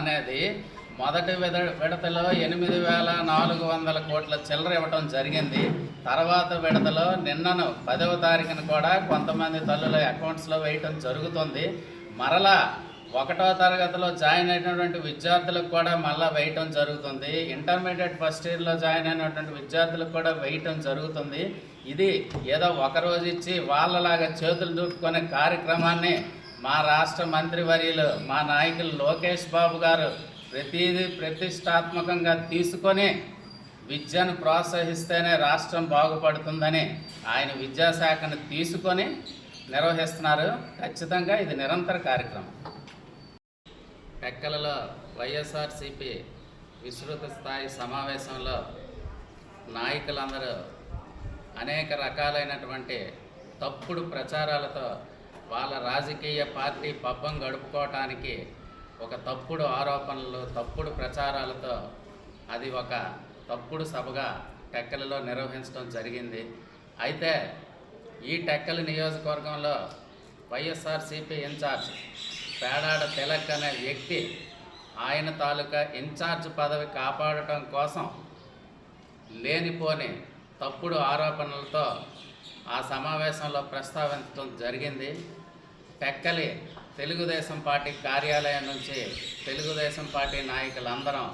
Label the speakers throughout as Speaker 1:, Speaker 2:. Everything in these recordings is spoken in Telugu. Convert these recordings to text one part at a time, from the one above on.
Speaker 1: అనేది మొదటి విడతలో 8,400 కోట్ల చిల్లర ఇవ్వటం జరిగింది. తర్వాత విడతలో నిన్నను 10వ తారీఖున కూడా కొంతమంది తల్లుల అకౌంట్స్లో వేయటం జరుగుతుంది. మరలా 1వ తరగతిలో జాయిన్ అయినటువంటి విద్యార్థులకు కూడా మళ్ళీ వేయటం జరుగుతుంది. ఇంటర్మీడియట్ ఫస్ట్ ఇయర్లో జాయిన్ అయినటువంటి విద్యార్థులకు కూడా వేయటం జరుగుతుంది. ఇది ఏదో ఒకరోజు ఇచ్చి వాళ్ళలాగా చేతులు దుట్టుకునే కార్యక్రమాన్ని మా రాష్ట్ర మంత్రివర్యులు మా నాయకులు లోకేష్ బాబు గారు ప్రతిదీ ప్రతిష్టాత్మకంగా తీసుకొని విద్యను ప్రోత్సహిస్తేనే రాష్ట్రం బాగుపడుతుందని ఆయన విద్యాశాఖను తీసుకొని నిర్వహిస్తున్నారు. ఖచ్చితంగా ఇది నిరంతర కార్యక్రమం. టెక్కలలో వైఎస్ఆర్సీపీ విస్తృత స్థాయి సమావేశంలో నాయకులందరూ అనేక రకాలైనటువంటి తప్పుడు ప్రచారాలతో వాళ్ళ రాజకీయ పార్టీ పబ్బం గడుపుకోవటానికి ఒక తప్పుడు ఆరోపణలు తప్పుడు ప్రచారాలతో అది ఒక తప్పుడు సభగా టెక్కలలో నిర్వహించడం జరిగింది. అయితే ఈ టెక్కల నియోజకవర్గంలో వైఎస్ఆర్సీపీ ఇన్ఛార్జ్ పేడాడ తిలక్ అనే వ్యక్తి ఆయన తాలూకా ఇన్ఛార్జ్ పదవి కాపాడటం కోసం లేనిపోని తప్పుడు ఆరోపణలతో ఆ సమావేశంలో ప్రస్తావించడం జరిగింది. టెక్కలి తెలుగుదేశం పార్టీ కార్యాలయం నుంచి తెలుగుదేశం పార్టీ నాయకులందరం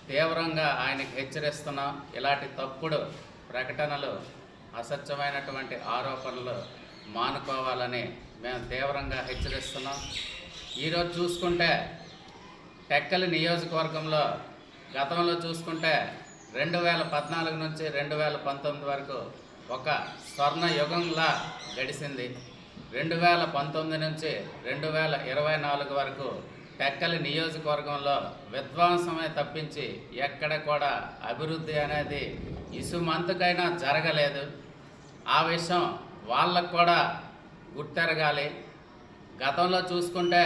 Speaker 1: తీవ్రంగా ఆయనకు హెచ్చరిస్తున్నాం. ఇలాంటి తప్పుడు ప్రకటనలు అసత్యమైనటువంటి ఆరోపణలు మానుకోవాలని మేము తీవ్రంగా హెచ్చరిస్తున్నాం. ఈరోజు చూసుకుంటే టెక్కలి నియోజకవర్గంలో గతంలో చూసుకుంటే 2014 నుంచి 2019 వరకు ఒక స్వర్ణ యుగంలా గడిచింది. 2019 నుంచి 2024 వరకు టెక్కలి నియోజకవర్గంలో విధ్వంసమే తప్పించి ఎక్కడ కూడా అభివృద్ధి అనేది ఇసుమంతకైనా జరగలేదు. ఆ విషయం వాళ్ళకు కూడా గుర్తెరగాలి. గతంలో చూసుకుంటే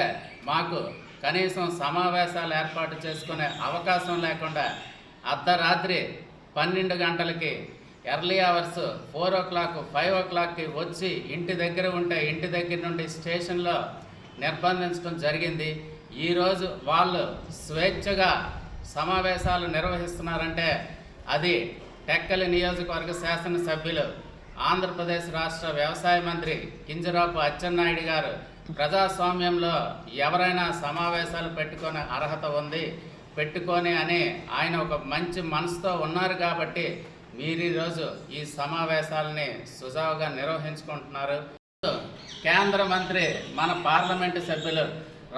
Speaker 1: మాకు కనీసం సమావేశాలు ఏర్పాటు చేసుకునే అవకాశం లేకుండా అర్ధరాత్రి 12 గంటలకి ఎర్లీ అవర్స్ 4 o'clock 5 o'clockకి వచ్చి ఇంటి దగ్గర ఉంటే ఇంటి దగ్గర నుండి స్టేషన్లో నిర్బంధించడం జరిగింది. ఈరోజు వాళ్ళు స్వేచ్ఛగా సమావేశాలు నిర్వహిస్తున్నారంటే అది టెక్కలి నియోజకవర్గ శాసనసభ్యులు ఆంధ్రప్రదేశ్ రాష్ట్ర వ్యవసాయ మంత్రి కింజరాపు అచ్చెన్నాయుడు గారు ప్రజాస్వామ్యంలో ఎవరైనా సమావేశాలు పెట్టుకునే అర్హత ఉంది పెట్టుకొని అని ఆయన ఒక మంచి మనసుతో ఉన్నారు కాబట్టి మీరు ఈరోజు ఈ సమావేశాలని సుజావుగా నిర్వహించుకుంటున్నారు. కేంద్ర మంత్రి మన పార్లమెంటు సభ్యులు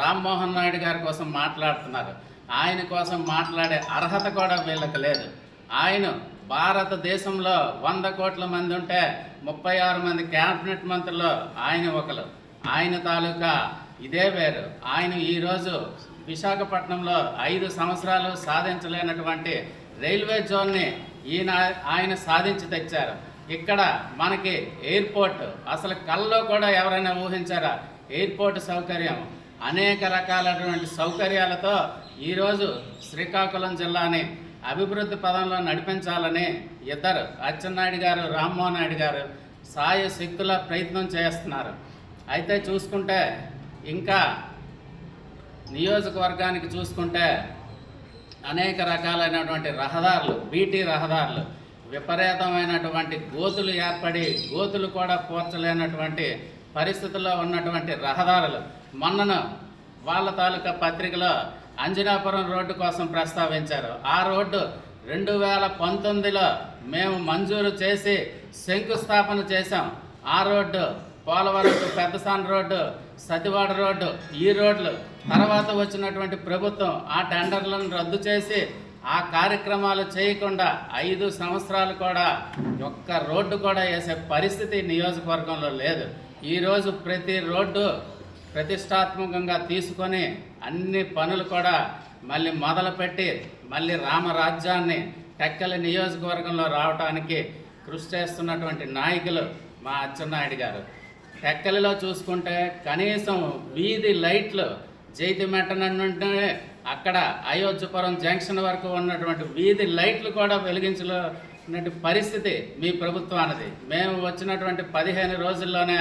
Speaker 1: రామ్మోహన్ నాయుడు గారి కోసం మాట్లాడుతున్నారు. ఆయన కోసం మాట్లాడే అర్హత కూడా వీళ్ళకి లేదు. ఆయన భారతదేశంలో 100 కోట్ల మంది ఉంటే 36 మంది క్యాబినెట్ మంత్రులు ఆయన ఒకరు. ఆయన తాలూకా ఇదే వేరు. ఆయన ఈరోజు విశాఖపట్నంలో 5 సంవత్సరాలు సాధించలేనటువంటి రైల్వే జోన్ని ఆయన సాధించి తెచ్చారు. ఇక్కడ మనకి ఎయిర్పోర్ట్ అసలు కల్లో కూడా ఎవరైనా ఊహించారా? ఎయిర్పోర్ట్ సౌకర్యం అనేక రకాలైనటువంటి సౌకర్యాలతో ఈరోజు శ్రీకాకుళం జిల్లాని అభివృద్ధి పదంలో నడిపించాలని ఇద్దరు అచ్చెన్నాయుడు గారు రామ్మోహన్ నాయుడు గారు సాయశక్తుల ప్రయత్నం చేస్తున్నారు. అయితే చూసుకుంటే ఇంకా నియోజకవర్గానికి చూసుకుంటే అనేక రకాలైనటువంటి రహదారులు బీటీ రహదారులు విపరీతమైనటువంటి గోతులు ఏర్పడి గోతులు కూడా పూడ్చలేనటువంటి పరిస్థితుల్లో ఉన్నటువంటి రహదారులు మొన్నను వాళ్ళ తాలూకా పత్రికలో అంజనాపురం రోడ్డు కోసం ప్రస్తావించారు. ఆ రోడ్డు 2019లో మేము మంజూరు చేసి శంకుస్థాపన చేశాం. ఆ రోడ్డు పోలవరం పెద్దసాన్ రోడ్డు సతివాడ రోడ్డు ఈ రోడ్లు తర్వాత వచ్చినటువంటి ప్రభుత్వం ఆ టెండర్లను రద్దు చేసి ఆ కార్యక్రమాలు చేయకుండా 5 సంవత్సరాలు కూడా ఒక్క రోడ్డు కూడా వేసే పరిస్థితి నియోజకవర్గంలో లేదు. ఈరోజు ప్రతి రోడ్డు ప్రతిష్టాత్మకంగా తీసుకొని అన్ని పనులు కూడా మళ్ళీ మొదలుపెట్టి మళ్ళీ రామరాజ్యాన్ని టెక్కలి నియోజకవర్గంలో రావడానికి కృషి చేస్తున్నటువంటి నాయకులు మా అచ్చెన్నాయుడు గారు. టెక్కలిలో చూసుకుంటే కనీసం వీధి లైట్లు జైతిమెట్టనంటే అక్కడ అయోధ్యపురం జంక్షన్ వరకు ఉన్నటువంటి వీధి లైట్లు కూడా వెలిగించలేనటువంటి పరిస్థితి మీ ప్రభుత్వానిది. మేము వచ్చినటువంటి 15 రోజుల్లోనే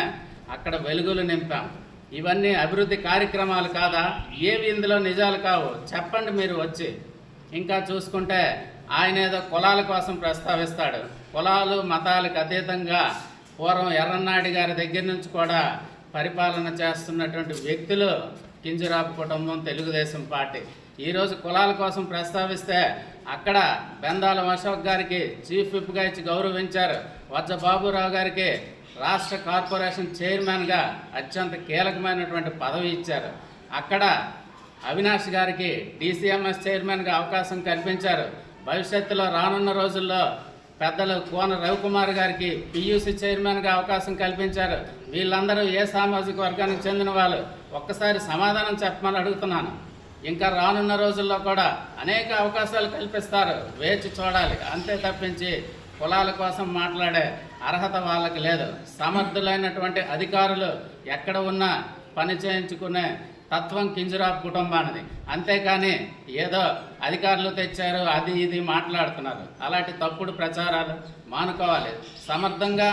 Speaker 1: అక్కడ వెలుగులు నింపాం. ఇవన్నీ అభివృద్ధి కార్యక్రమాలు కాదా? ఏవి ఇందులో నిజాలు కావు? చెప్పండి మీరు వచ్చి. ఇంకా చూసుకుంటే ఆయన ఏదో కులాల కోసం ప్రస్తావిస్తాడు. కులాలు మతాలకు అతీతంగా పూర్వం ఎర్రన్నాయుడు గారి దగ్గర నుంచి కూడా పరిపాలన చేస్తున్నటువంటి వ్యక్తులు కింజరాపు కుటుంబం, తెలుగుదేశం పార్టీ. ఈరోజు కులాల కోసం ప్రస్తావిస్తే అక్కడ బెందాల అశోక్ గారికి చీఫ్ విప్గా ఇచ్చి గౌరవించారు. వజ్జ బాబురావు గారికి రాష్ట్ర కార్పొరేషన్ చైర్మన్గా అత్యంత కీలకమైనటువంటి పదవి ఇచ్చారు. అక్కడ అవినాష్ గారికి డీసీఎంఎస్ చైర్మన్గా అవకాశం కల్పించారు. భవిష్యత్తులో రానున్న రోజుల్లో పెద్దలు కోన రవికుమార్ గారికి పియూసీ చైర్మన్గా అవకాశం కల్పించారు. వీళ్ళందరూ ఏ సామాజిక వర్గానికి చెందిన వాళ్ళు? ఒక్కసారి సమాధానం చెప్పమని అడుగుతున్నాను. ఇంకా రానున్న రోజుల్లో కూడా అనేక అవకాశాలు కల్పిస్తారు, వేచి చూడాలి. అంతే తప్పించి కులాల కోసం మాట్లాడే అర్హత వాళ్ళకి లేదు. సమర్థులైనటువంటి అధికారులు ఎక్కడ ఉన్నా పని చేయించుకునే తత్వం కింజరాపు కుటుంబానిది. అంతేకాని ఏదో అధికారులు తెచ్చారు అది ఇది మాట్లాడుతున్నారు. అలాంటి తప్పుడు ప్రచారాలు మానుకోవాలి. సమర్థంగా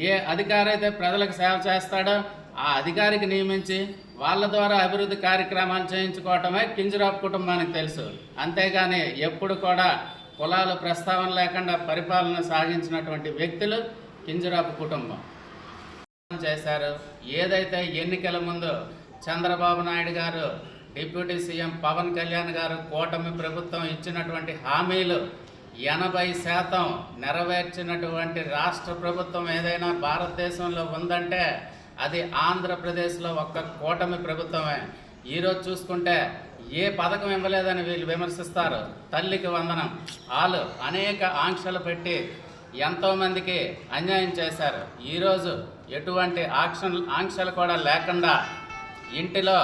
Speaker 1: ఏ అధికారి అయితే ప్రజలకు సేవ చేస్తాడో ఆ అధికారికి నియమించి వాళ్ళ ద్వారా అభివృద్ధి కార్యక్రమాలు చేయించుకోవటమే కింజరాపు కుటుంబానికి తెలుసు. అంతేగాని ఎప్పుడు కూడా కులాల ప్రస్తావన లేకుండా పరిపాలన సాగించినటువంటి వ్యక్తులు కింజరాపు కుటుంబం చేశారు. ఏదైతే ఎన్నికల ముందు చంద్రబాబు నాయుడు గారు, డిప్యూటీ సీఎం పవన్ కళ్యాణ్ గారు, కూటమి ప్రభుత్వం ఇచ్చినటువంటి హామీలు 80% నెరవేర్చినటువంటి రాష్ట్ర ప్రభుత్వం ఏదైనా భారతదేశంలో ఉందంటే అది ఆంధ్రప్రదేశ్లో ఒక్క కూటమి ప్రభుత్వమే. ఈరోజు చూసుకుంటే ఏ పథకం ఇవ్వలేదని వీళ్ళు విమర్శిస్తారు. తల్లికి వందనం, వాళ్ళు అనేక ఆంక్షలు పెట్టి ఎంతోమందికి అన్యాయం చేశారు. ఈరోజు ఎటువంటి ఆంక్షలు కూడా లేకుండా ఇంటిలో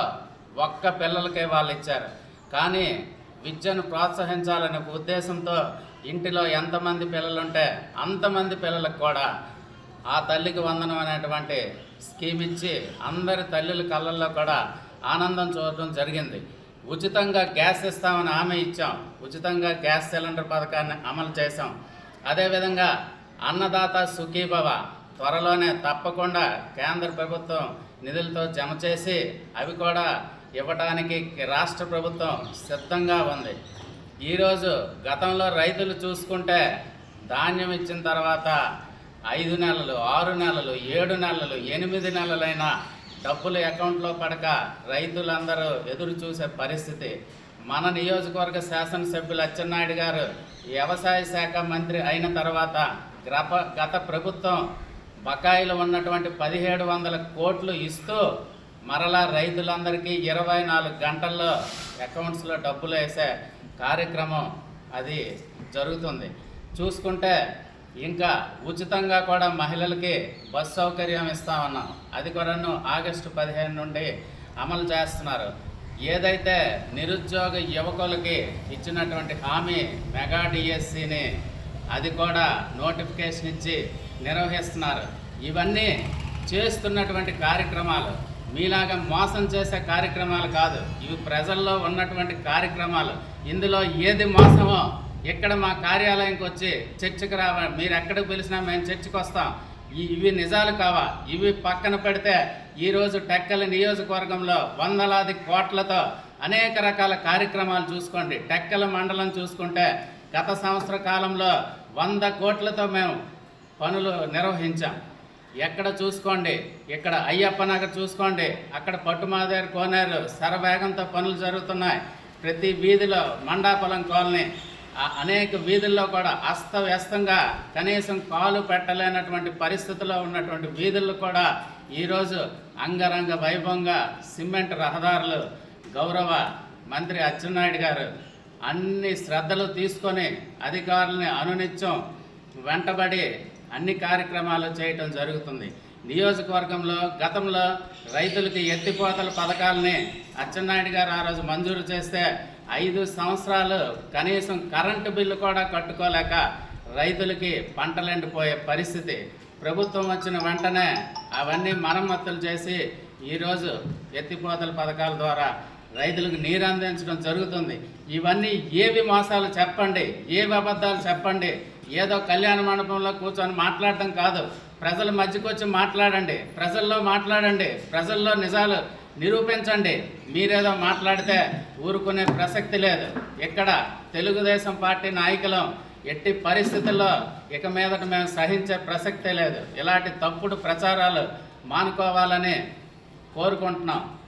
Speaker 1: ఒక్క పిల్లలకే వాళ్ళు ఇచ్చారు. కానీ విద్యను ప్రోత్సహించాలనే ఉద్దేశంతో ఇంటిలో ఎంతమంది పిల్లలుంటే అంతమంది పిల్లలకు కూడా ఆ తల్లికి వందనం అనేటువంటి స్కీమ్ ఇచ్చి అందరి తల్లుల కళ్ళల్లో కూడా ఆనందం చూడటం జరిగింది. ఉచితంగా గ్యాస్ ఇస్తామని హామీ ఇచ్చాం. ఉచితంగా గ్యాస్ సిలిండర్ పథకాన్ని అమలు చేశాం. అదేవిధంగా అన్నదాత సుఖీభవ త్వరలోనే తప్పకుండా కేంద్ర ప్రభుత్వం నిధులతో జమ చేసి అవి కూడా ఇవ్వడానికి రాష్ట్ర ప్రభుత్వం సిద్ధంగా ఉంది. ఈరోజు గతంలో రైతులు చూసుకుంటే ధాన్యం ఇచ్చిన తర్వాత 5 నెలలు, 6 నెలలు, 7 నెలలు, 8 నెలలైనా డబ్బులు అకౌంట్లో పడక రైతులందరూ ఎదురు చూసే పరిస్థితి. మన నియోజకవర్గ శాసనసభ్యులు అచ్చెన్నాయుడు గారు వ్యవసాయ శాఖ మంత్రి అయిన తర్వాత గత ప్రభుత్వం బకాయిలు ఉన్నటువంటి 1700 కోట్లు ఇస్తూ మరలా రైతులందరికీ 24 గంటల్లో అకౌంట్స్లో డబ్బులు వేసే కార్యక్రమం అది జరుగుతుంది. చూసుకుంటే ఇంకా ఉచితంగా కూడా మహిళలకి బస్ సౌకర్యం ఇస్తామన్నాం. అది కూడా ఆగస్టు 15 నుండి అమలు చేస్తున్నారు. ఏదైతే నిరుద్యోగ యువకులకి ఇచ్చినటువంటి హామీ మెగా డిఎస్సిని అది కూడా నోటిఫికేషన్ ఇచ్చి నిర్వహిస్తున్నారు. ఇవన్నీ చేస్తున్నటువంటి కార్యక్రమాలు మీలాగా మోసం చేసే కార్యక్రమాలు కాదు. ఇవి ప్రజల్లో ఉన్నటువంటి కార్యక్రమాలు. ఇందులో ఏది మోసమో ఇక్కడ మా కార్యాలయంకి వచ్చి చర్చకు రావాలి. మీరు ఎక్కడికి పిలిచినా మేము చర్చకు వస్తాం. ఇవి నిజాలు కావా? ఇవి పక్కన పెడితే ఈరోజు టెక్కలి నియోజకవర్గంలో వందలాది కోట్లతో అనేక రకాల కార్యక్రమాలు చూసుకోండి. టెక్కల మండలం చూసుకుంటే గత సంవత్సర కాలంలో 100 కోట్లతో మేము పనులు నిర్వహించాం. ఎక్కడ చూసుకోండి, ఇక్కడ అయ్యప్ప నగర్ చూసుకోండి, అక్కడ పట్టుమాదేరు కోనేరు శరవేగంతో పనులు జరుగుతున్నాయి. ప్రతి వీధిలో మండాపలం కాలనీ అనేక వీధుల్లో కూడా అస్తవ్యస్తంగా కనీసం కాలు పెట్టలేనటువంటి పరిస్థితిలో ఉన్నటువంటి వీధుల్లో కూడా ఈరోజు అంగరంగ వైభవంగా సిమెంట్ రహదారులు గౌరవ మంత్రి అచ్చెన్నాయుడు గారు అన్ని శ్రద్ధలు తీసుకొని అధికారులని అనునిత్యం వెంటబడి అన్ని కార్యక్రమాలు చేయటం జరుగుతుంది. నియోజకవర్గంలో గతంలో రైతులకి ఎత్తిపోతల పథకాలని అచ్చెన్నాయుడు గారు ఆ రోజు మంజూరు చేస్తే 5 సంవత్సరాలు కనీసం కరెంటు బిల్లు కూడా కట్టుకోలేక రైతులకి పంటలెండిపోయే పరిస్థితి. ప్రభుత్వం వచ్చిన వెంటనే అవన్నీ మరమ్మతులు చేసి ఈరోజు ఎత్తిపోతల పథకాల ద్వారా రైతులకు నీరు అందించడం జరుగుతుంది. ఇవన్నీ ఏవి మోసాలు చెప్పండి, ఏవి అబద్ధాలు చెప్పండి. ఏదో కళ్యాణ మండపంలో కూర్చొని మాట్లాడటం కాదు. ప్రజల మధ్యకు వచ్చి మాట్లాడండి, ప్రజల్లో మాట్లాడండి, ప్రజల్లో నిజాలు నిరూపించండి. మీరేదో మాట్లాడితే ఊరుకునే ప్రసక్తి లేదు. ఇక్కడ తెలుగుదేశం పార్టీ నాయకులం ఎట్టి పరిస్థితుల్లో ఇక మీదట మేము సహించే ప్రసక్తే లేదు. ఇలాంటి తప్పుడు ప్రచారాలు మానుకోవాలని కోరుకుంటున్నాం.